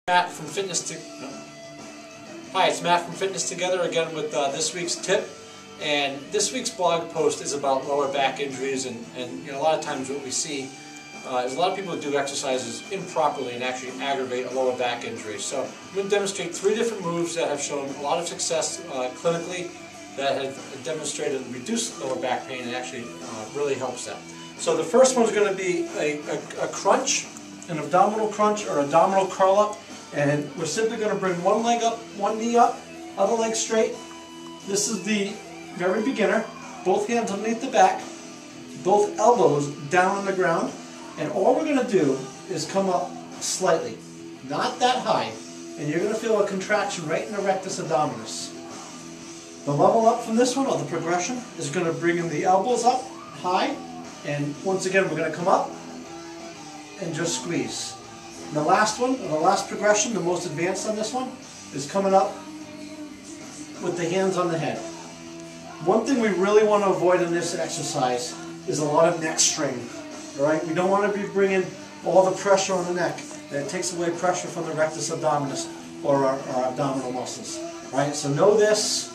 Matt from Fitness Hi, it's Matt from Fitness Together again with this week's tip. And this week's blog post is about lower back injuries, and a lot of times what we see is a lot of people who do exercises improperly and actually aggravate a lower back injury. So I'm going to demonstrate 3 different moves that have shown a lot of success clinically, that have demonstrated reduced lower back pain and actually really helps that. So the first one is going to be a crunch, an abdominal crunch or abdominal curl up. And we're simply going to bring one leg up, one knee up, other leg straight. This is the very beginner. Both hands underneath the back, both elbows down on the ground. And all we're going to do is come up slightly, not that high. And you're going to feel a contraction right in the rectus abdominis. The level up from this one, or the progression, is going to bring in the elbows up high. And once again, we're going to come up and just squeeze. And the last one, or the last progression, the most advanced on this one, is coming up with the hands on the head. One thing we really want to avoid in this exercise is a lot of neck strain. Alright, we don't want to be bringing all the pressure on the neck. That takes away pressure from the rectus abdominis, or our abdominal muscles. Alright, so know this,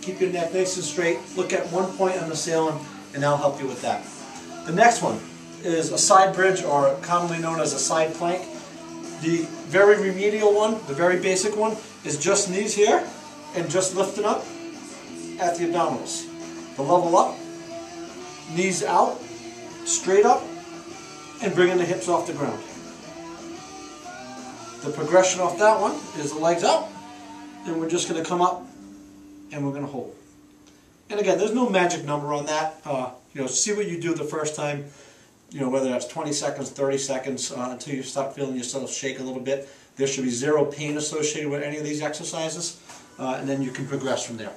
keep your neck nice and straight, look at one point on the ceiling, and that'll help you with that. The next one is a side bridge, or commonly known as a side plank. The very remedial one, the very basic one, is just knees here and just lifting up at the abdominals. The level up, knees out, straight up, and bringing the hips off the ground. The progression off that one is the legs up, and we're just going to come up and we're going to hold. And again, there's no magic number on that. See what you do the first time. Whether that's 20 seconds, 30 seconds, until you start feeling yourself shake a little bit. There should be zero pain associated with any of these exercises, and then you can progress from there.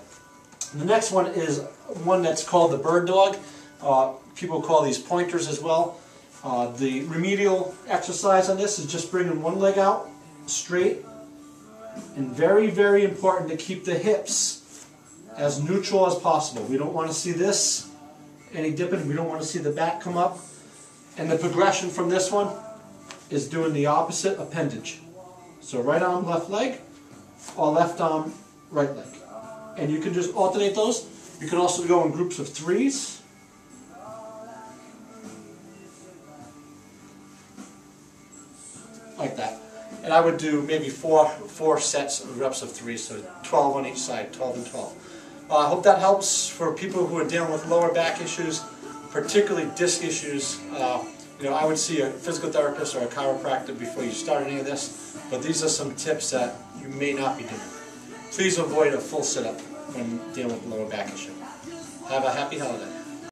The next one is one that's called the bird dog. People call these pointers as well. The remedial exercise on this is just bringing one leg out straight, and very, very important to keep the hips as neutral as possible. We don't want to see this, any dipping. We don't want to see the back come up. And the progression from this one is doing the opposite appendage. So right arm, left leg, or left arm, right leg. And you can just alternate those. You can also go in groups of 3s. Like that. And I would do maybe four sets of reps of 3, so 12 on each side, 12 and 12. I hope that helps for people who are dealing with lower back issues, particularly disc issues. I would see a physical therapist or a chiropractor before you start any of this, but these are some tips that you may not be doing. Please avoid a full sit-up when dealing with lower back issue. Have a happy holiday.